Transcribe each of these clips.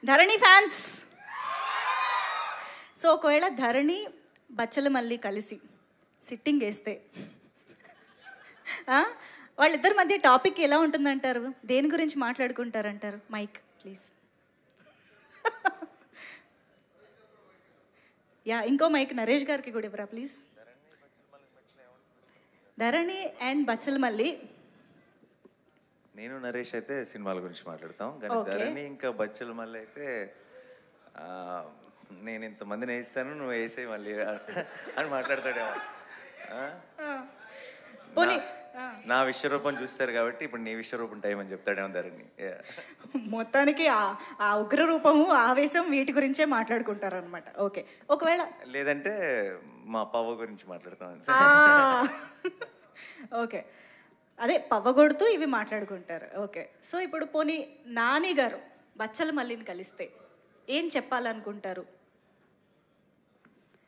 ధరణి fans. So ఒకవేళ ధరణి బచ్చల మళ్ళీ కలిసి సిట్టింగ్ వేస్తే వాళ్ళిద్దరి మధ్య టాపిక్ ఎలా ఉంటుందంటారు? దేని గురించి మాట్లాడుకుంటారంటారు? Mike please. యా, ఇంకో మైక్ నరేష్ గారికి కూడా ఇవ్వరా ప్లీజ్. ధరణి అండ్ బచ్చల మళ్ళీ. నేను నరేష్ అయితే సినిమాల గురించి మాట్లాడతాం, కానీ ధరణి ఇంకా బచ్చల మళ్ళీ అయితే నేను ఇంతమందిని వేయిస్తాను, నువ్వు వేసే మళ్ళీ అని మాట్లాడతాడేమో. నా విశ్వరూపం చూస్తారు కాబట్టి ఇప్పుడు నీ విశ్వరూపం టైం అని చెప్తాడేమో ధరణి. మొత్తానికి ఆ ఉగ్ర రూపము, ఆవేశం వీటి గురించే మాట్లాడుకుంటారు అనమాట. ఓకే, ఒకవేళ లేదంటే మా పవ్వ గురించి మాట్లాడతాం. ఓకే, అదే పవ్వగొడుతూ ఇవి మాట్లాడుకుంటారు. ఓకే, సో ఇప్పుడు పోనీ నాని గారు బచ్చల మల్లిని కలిస్తే ఏం చెప్పాలనుకుంటారు?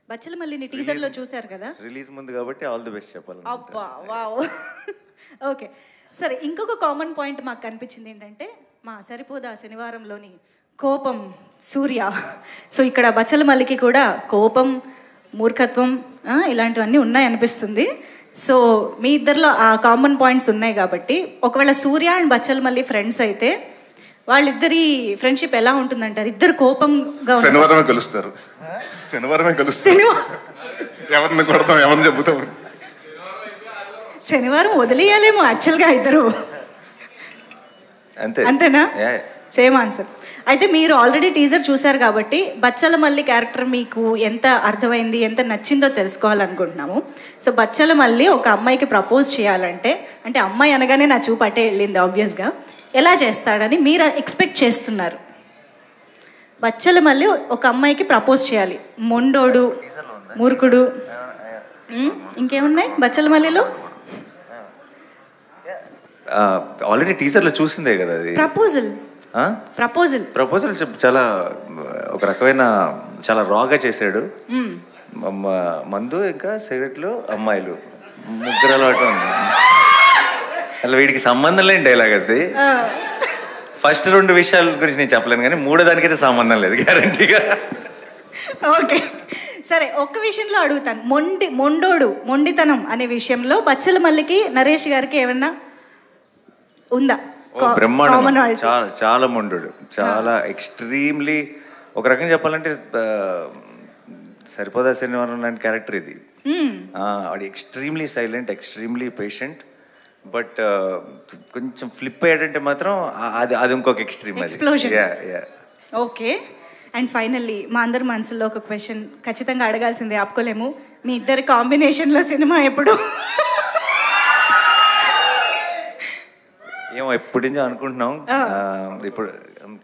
బచ్చల మల్లిని టీజర్లో చూశారు కదా, రిలీజ్ ముందు కాబట్టి ఆల్ ది బెస్ట్ చెప్పాలి. అబ్బా వావ్. ఓకే, సరే, ఇంకొక కామన్ పాయింట్ మాకు కనిపించింది ఏంటంటే మా సరిపోదా శనివారంలోని కోపం సూర్య. సో ఇక్కడ బచ్చల మల్లికి కూడా కోపం, మూర్ఖత్వం ఇలాంటివన్నీ ఉన్నాయనిపిస్తుంది. సో మీ ఇద్దరిలో ఆ కామన్ పాయింట్స్ ఉన్నాయి కాబట్టి ఒకవేళ సూర్య అండ్ బచ్చల మల్లి ఫ్రెండ్స్ అయితే వాళ్ళిద్దరి ఫ్రెండ్షిప్ ఎలా ఉంటుందంటారు? ఇద్దరు కోపంగా శనివారమే కలుస్తారు. ఎవరిని కొడతాం, ఎవరిని చెబుతాం. శనివారం వదిలేయాలేమో యాక్చువల్గా ఇద్దరు. అంతేనా? Same answer. అయితే మీరు ఆల్రెడీ టీజర్ చూశారు కాబట్టి బచ్చల మల్లి క్యారెక్టర్ మీకు ఎంత అర్థమైంది, ఎంత నచ్చిందో తెలుసుకోవాలనుకుంటున్నాము. సో బచ్చల మల్లి ఒక అమ్మాయికి ప్రపోజ్ చేయాలంటే, అంటే అమ్మాయి అనగానే నా చూపు అటే వెళ్ళింది ఆబ్వియస్గా, ఎలా చేస్తాడని మీరు ఎక్స్పెక్ట్ చేస్తున్నారు? బచ్చల మల్లి ఒక అమ్మాయికి ప్రపోజ్ చేయాలి, మొండోడు, మూర్ఖుడు, ఇంకేమున్నాయి బచ్చల మల్లిలో? ఆల్రెడీ టీజర్లో చూసిందే కదా అది. ప్రపోజల్ చాలా ఒక రకమైన చాలా రాగా చేశాడు. మందు ఇంకా సిగరెట్లు, అమ్మాయిలు, ముగ్గురు అలవాటు ఉంది. అలా వీడికి సంబంధం లేని డైలాగ్ అది. ఫస్ట్ 2 విషయాల గురించి నేను చెప్పలేను, కానీ 3వ దానికైతే సంబంధం లేదు గ్యారంటీగా. ఓకే, సరే, ఒక్క విషయంలో అడుగుతాను. మొండితనం అనే విషయంలో బచ్చల మల్లికి నరేష్ గారికి ఏమన్నా ఉందా? బ్రహ్మాండం, చాలా చాలా మొండు, చాలా ఎక్స్ట్రీమ్లీ. ఒక రకంగా చెప్పాలంటే సరిపోదా శనివారం లాంటి క్యారెక్టర్ ఇది. వాడు extremely silent, extremely patient, but కొంచెం ఫ్లిప్ అయ్యాడంటే మాత్రం అది ఇంకొక ఎక్స్ట్రీమ్. ఓకే, అండ్ ఫైనల్లీ మా అందరి మనసులో ఒక క్వశ్చన్ ఖచ్చితంగా అడగాల్సిందే, ఆపుకోలేము. మీ ఇద్దరి కాంబినేషన్లో సినిమా ఎప్పుడు? ఏమో ఎప్పటి నుంచో అనుకుంటున్నాం. ఇప్పుడు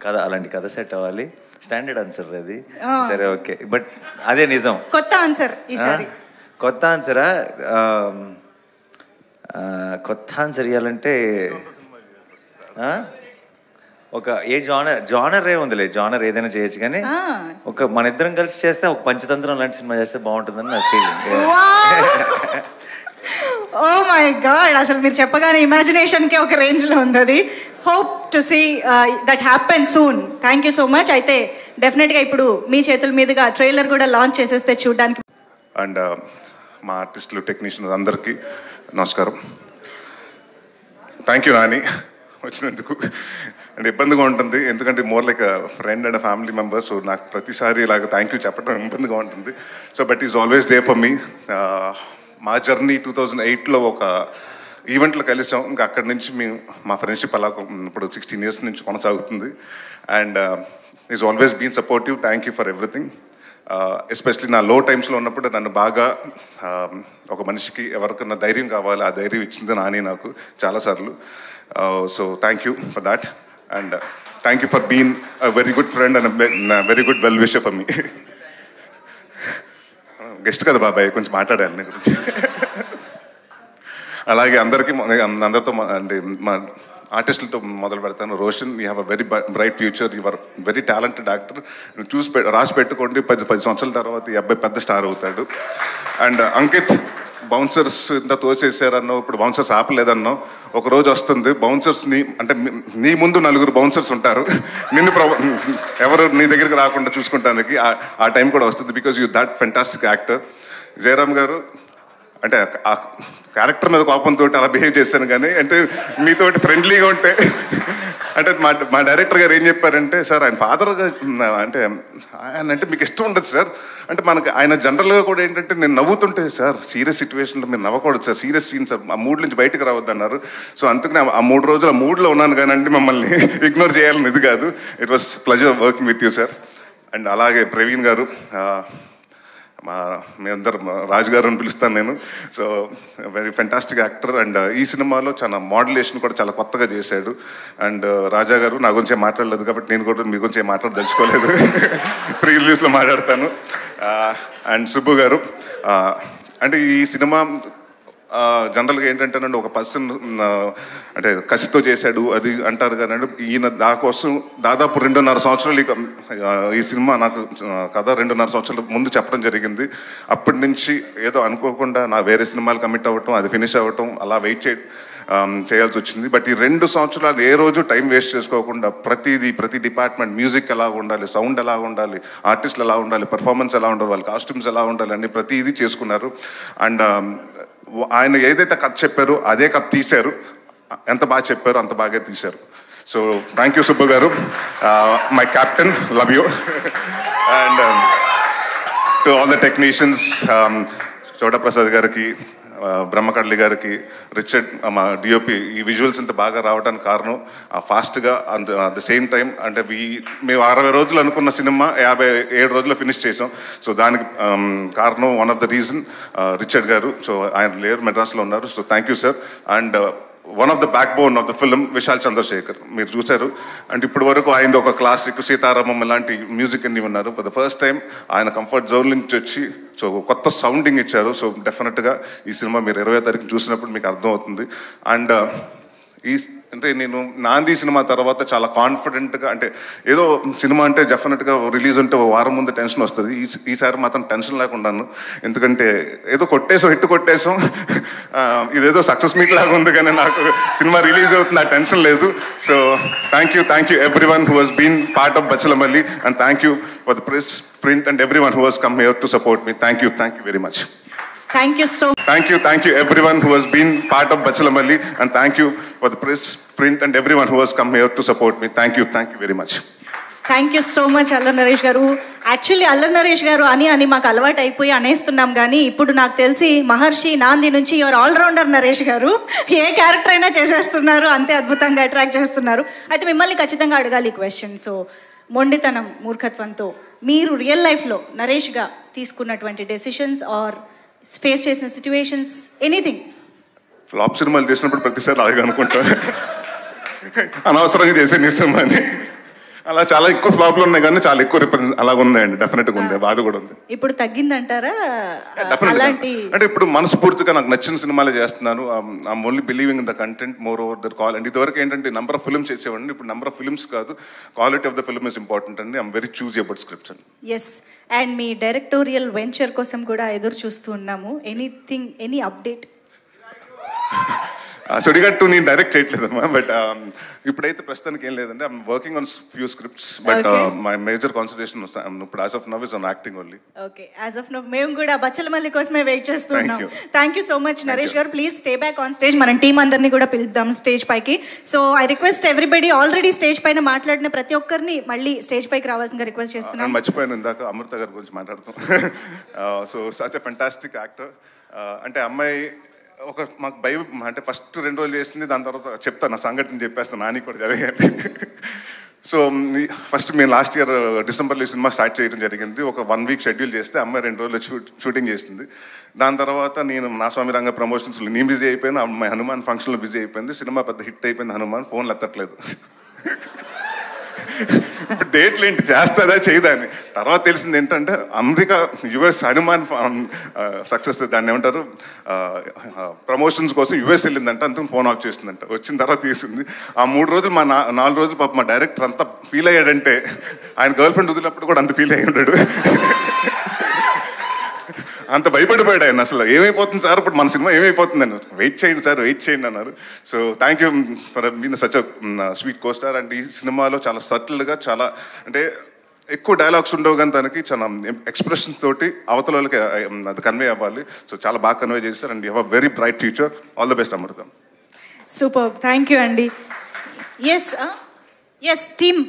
కథ, అలాంటి కథ సెట్ అవ్వాలి. స్టాండర్డ్ ఆన్సర్ అది. సరే, ఓకే, బట్ అదే నిజం. కొత్త ఆన్సర్ ఈసారి. కొత్త ఆన్సరా? కొత్త ఆన్సర్ ఇవ్వాలంటే ఒక జానర్ ఉందిలే, జానర్ ఏదైనా చేయొచ్చు, కానీ ఒక మన ఇద్దరం కలిసి చేస్తే ఒక పంచతంత్రం లాంటి సినిమా చేస్తే బాగుంటుందని నా ఫీలింగ్. ఓ మై గాడ్, అసలు మీరు చెప్పగానే ఇమాజినేషన్కి ఒక రేంజ్లో ఉంది అది. Hope to see that happen soon. Thank you so much. అయితే డెఫినెట్గా ఇప్పుడు మీ చేతుల మీదుగా ట్రైలర్ కూడా లాంచ్ చేసేస్తే చూడడానికి. అండ్ మా ఆర్టిస్టులు, టెక్నీషియన్స్ అందరికీ నమస్కారం. థ్యాంక్ యూ నాని వచ్చినందుకు. అండ్ ఇబ్బందిగా ఉంటుంది, ఎందుకంటే more like friend and family member. So నాకు ప్రతిసారి ఇలాగ థ్యాంక్ యూ చెప్పడం ఇబ్బందిగా ఉంటుంది. So but is always they for me. మా జర్నీ 2008లో ఒక ఈవెంట్లో కలిసాం. ఇంకా అక్కడి నుంచి మా ఫ్రెండ్షిప్ అలా ఇప్పుడు 16 years నుంచి కొనసాగుతుంది. And is always been supportive. Thank you for everything. Especially నా లో టైమ్స్లో ఉన్నప్పుడు నన్ను బాగా, ఒక మనిషికి ఎవరికన్నా ధైర్యం కావాలి, ఆ ధైర్యం ఇచ్చింది నాని నాకు చాలాసార్లు. So thank you for that. And thank you for been a very good friend and very good well wisher for me. Guest కదా బాబాయ్, కొంచెం మాట్లాడాలి నీ గురించి. అలాగే అందరితో అంటే మా ఆర్టిస్టులతో మొదలు పెడతాను. Roshan, you have a very bright future, you are very talented actor. రాసి పెట్టుకోండి, 10 సంవత్సరాల తర్వాత ఈ అబ్బాయి పెద్ద స్టార్ అవుతాడు. అండ్ అంకిత్, బౌన్సర్స్ ఇంత తోచేసారన్నావు, ఇప్పుడు బౌన్సర్స్ ఆపలేదన్నావు. ఒక రోజు వస్తుంది బౌన్సర్స్ని అంటే నీ ముందు 4 బౌన్సర్స్ ఉంటారు, నిన్ను ఎవరు నీ దగ్గరికి రాకుండా చూసుకుంటానికి ఆ టైం కూడా వస్తుంది. Because you that fantastic actor. Jayaram గారు అంటే ఆ క్యారెక్టర్ మీద కోపంతో అలా బిహేవ్ చేశాను, కానీ అంటే మీతోటి ఫ్రెండ్లీగా ఉంటే అంటే మా డైరెక్టర్ గారు ఏం చెప్పారంటే, సార్ ఆయన ఫాదర్గా అంటే ఆయన అంటే మీకు ఇష్టం ఉండదు సార్ అంటే మనకి ఆయన జనరల్గా కూడా ఏంటంటే నేను నవ్వుతుంటే సార్ సీరియస్ సిచ్యువేషన్లో మీరు నవ్వకూడదు సార్, సీరియస్ సీన్ సార్, ఆ మూడ్ నుంచి బయటకు రావద్దు అన్నారు. సో అందుకని ఆ 3 రోజులు ఆ మూడ్లో ఉన్నాను కానీ అంటే మిమ్మల్ని ఇగ్నోర్ చేయాలని ఇది కాదు. It was pleasure working with you sir. And అలాగే ప్రవీణ్ గారు, మీ అందరు రాజు గారు అని పిలుస్తాను నేను. So very fantastic actor. And ఈ సినిమాలో చాలా మోడ్యులేషన్ కూడా చాలా కొత్తగా చేశాడు. అండ్ రాజా గారు నా గురించి మాట్లాడలేదు కాబట్టి నేను కూడా మీ గురించి మాట్లాడదలుచుకోలేదు, ప్రీ రిలీజ్లో మాట్లాడతాను. అండ్ సుబ్బు గారు అంటే ఈ సినిమా జనరల్గా ఏంటంటేనండి ఒక పర్సన్ అంటే కసితో చేశాడు అది అంటారు కానీ ఈయన దాకోసం దాదాపు 2.5 సంవత్సరాలు ఈ సినిమా నాకు కథ 2.5 సంవత్సరాల ముందు చెప్పడం జరిగింది. అప్పటి నుంచి ఏదో అనుకోకుండా నా వేరే సినిమాలు కమిట్ అవ్వటం, అది ఫినిష్ అవ్వటం, అలా వెయిట్ చేయాల్సి వచ్చింది. బట్ ఈ 2 సంవత్సరాలు ఏ రోజు టైం వేస్ట్ చేసుకోకుండా ప్రతి డిపార్ట్మెంట్, మ్యూజిక్ ఎలా ఉండాలి, సౌండ్ ఎలా ఉండాలి, ఆర్టిస్టులు ఎలా ఉండాలి, పర్ఫార్మెన్స్ ఎలా ఉండాలి, వాళ్ళ కాస్ట్యూమ్స్ ఎలా ఉండాలి అని ప్రతిదీ చేసుకున్నారు. అండ్ ఆయన ఏదైతే కథ చెప్పారో అదే కథ తీశారు, ఎంత బాగా చెప్పారో అంత బాగా తీశారు. సో థ్యాంక్ యూ సుబ్బు గారు, my captain, love you. And to all the technicians, చోటా ప్రసాద్ గారికి, బ్రహ్మకడ్లి గారికి, రిచర్డ్ మా డిఓపి, ఈ విజువల్స్ ఇంత బాగా రావడానికి కారణం ఫాస్ట్గా అట్ ద సేమ్ టైం అంటే మేము 60 రోజులు అనుకున్న సినిమా 57 రోజుల్లో ఫినిష్ చేసాం. సో దానికి కారణం one of the reason Richard గారు. సో ఆయన లేరు, మెడ్రాస్లో ఉన్నారు. So thank you sir. And one of the backbone of the film Vishal Chandrashekhar, మీరు చూశారు. అండ్ ఇప్పటి వరకు ఆయన ఒక క్లాసిక్ సీతారామం ఇలాంటి మ్యూజిక్ అన్ని ఉన్నారు. ఫర్ ద ఫస్ట్ టైం ఆయన కంఫర్ట్ జోన్ నుంచి వచ్చి సో కొత్త సౌండింగ్ ఇచ్చారు. సో డెఫినెట్గా ఈ సినిమా మీరు 20వ తారీఖు చూసినప్పుడు మీకు అర్థమవుతుంది. అండ్ అంటే నేను నాంది సినిమా తర్వాత చాలా కాన్ఫిడెంట్గా అంటే ఏదో సినిమా అంటే డెఫినెట్గా రిలీజ్ ఉంటే 1 వారం ముందు టెన్షన్ వస్తుంది. ఈసారి మాత్రం టెన్షన్ లేకుండాను, ఎందుకంటే ఏదో హిట్ కొట్టేసాం, ఇదేదో సక్సెస్ మీట్ లాగా ఉంది కానీ నాకు సినిమా రిలీజ్ అవుతుంది, ఆ టెన్షన్ లేదు. So thank you everyone who has been part of Bachhalamalli, and thank you for the press, print and everyone who has come here to support me. Thank you very much. Thank you so much. Thank you everyone who has been part of Bachalamalli, and thank you for the press, print and everyone who has come here to support me. Thank you very much. Thank you so much Allari Naresh గారు. Actually Allari Naresh గారు అని మాకు అలవాటు అయిపోయి అనేస్తున్నాం, కానీ ఇప్పుడు నాకు తెలిసి మహర్షి, నాంది నుంచి యువర్ ఆల్రౌండర్ నరేష్ గారు. ఏ క్యారెక్టర్ అయినా చేసేస్తున్నారు, అంతే అద్భుతంగా అట్రాక్ట్ చేస్తున్నారు. అయితే మిమ్మల్ని ఖచ్చితంగా అడగాలి ఈ క్వశ్చన్. సో మొండితనం, మూర్ఖత్వంతో మీరు రియల్ లైఫ్లో నరేష్గా తీసుకున్నటువంటి డెసిషన్స్ ఆర్ ఫేస్ చేసిన సిచ్యువేషన్స్, ఎనీథింగ్? ఫ్లాప్ సినిమాలు చేసినప్పుడు ప్రతిసారి అలాగే అనుకుంటా, అనవసరంగా చేసే సినిమా అని. అలా చాలా ఎక్కువ ఫ్లాప్లు ఉన్నాయి కానీ చాలా ఎక్కువ అలాగ ఉన్నాయండి. డెఫినెట్గా ఉంది, బాధ కూడా ఉంది. ఇప్పుడు తగ్గిందంటారా? అలాంటి అంటే ఇప్పుడు మనస్ఫూర్తిగా నాకు నచ్చిన సినిమాలే చేస్తున్నాను. I'm only believing in the content more over the call. And ఇదివరకు ఏంటంటే నెంబర్ ఆఫ్ ఫిల్మ్స్ చేసేవాడిని, ఇప్పుడు నెంబర్ ఆఫ్ ఫిల్మ్స్ కాదు, quality of the film is important అండి. I'm very choose about scripts అండి. ఎస్, అండ్ మీ డైరెక్టోరియల్ వెంచర్ కోసం కూడా ఎదురు చూస్తూ ఉన్నాము. Any update? సుడిగట్టు నేను డైరెక్ట్ చేయట్లేదమ్మా, బట్ ఇప్పుడైతే ప్రస్తుతానికి ఏం లేదండి. I'm working on few scripts, but my major concentration ఇప్పుడు as of now is on acting only. Okay, as of now మేము కూడా బచ్చలమల్లి కోసమే వెయిట్ చేస్తున్నాం. Thank you so much Naresh గారు. Please stay back on stage. మనం టీం అందరినీ కూడా పిలుద్దాం స్టేజ్ పైకి. So I request everybody, already stage పైన మాట్లాడిన ప్రతి ఒక్కరిని మళ్ళీ స్టేజ్ పైకి రావాల్సిందిగా రిక్వెస్ట్ చేస్తున్నాం. మర్చిపోయాను ఇందాక అమృత గారి గురించి మాట్లాడుతాం. So such a fantastic actor. అంటే అమ్మాయి ఒక మాకు భయం అంటే ఫస్ట్ 2 రోజులు చేసింది, దాని తర్వాత చెప్తాను నా సంఘటన చెప్పేస్తాను, నాని కూడా జరిగాలి. సో ఫస్ట్ మేము లాస్ట్ ఇయర్ డిసెంబర్లో ఈ సినిమా స్టార్ట్ చేయడం జరిగింది. ఒక 1 వీక్ షెడ్యూల్ చేస్తే అమ్మాయి 2 రోజులు షూటింగ్ చేసింది. దాని తర్వాత నేను నా స్వామి రంగ ప్రమోషన్స్లో నేను బిజీ అయిపోయాను, అమ్మాయి హనుమాన్ ఫంక్షన్లో బిజీ అయిపోయింది. సినిమా పెద్ద హిట్ అయిపోయింది, హనుమాన్ ఫోన్లు ఎత్తట్లేదు. ఇప్పుడు డేట్లు ఏంటి, చేస్తుందా చేయదా అని. తర్వాత తెలిసింది ఏంటంటే అమెరికా యుఎస్ హనుమాన్ సక్సెస్, దాన్ని ఏమంటారు, ప్రమోషన్స్ కోసం యుఎస్ వెళ్ళిందంట, అందుకు ఫోన్ ఆఫ్ చేసిందంట. వచ్చిన తర్వాత తీసింది. ఆ 3 రోజులు 4 రోజులు పాప మా డైరెక్టర్ అంతా ఫీల్ అయ్యాడంటే, ఆయన గర్ల్ ఫ్రెండ్ వదిలినప్పుడు కూడా అంత ఫీల్ అయ్యి ఉంటాడు. అంత భయపడిపోయాడు ఆయన. అసలు ఏమైపోతుంది సార్ ఇప్పుడు మన సినిమా ఏమైపోతుంది అని. వెయిట్ చేయండి సార్, వెయిట్ చేయండి అన్నారు. So thank you for being such sweet co star. And ఈ సినిమాలో చాలా సటిల్గా, చాలా అంటే ఎక్కువ డైలాగ్స్ ఉండవు కానీ తనకి చాలా ఎక్స్ప్రెషన్స్ తోటి అవతల వాళ్ళకి అది కన్వే అవ్వాలి. సో చాలా బాగా కన్వే చేస్తారు. And you have a very bright future. All the best Amritam. Super, thank you అండి. Yes team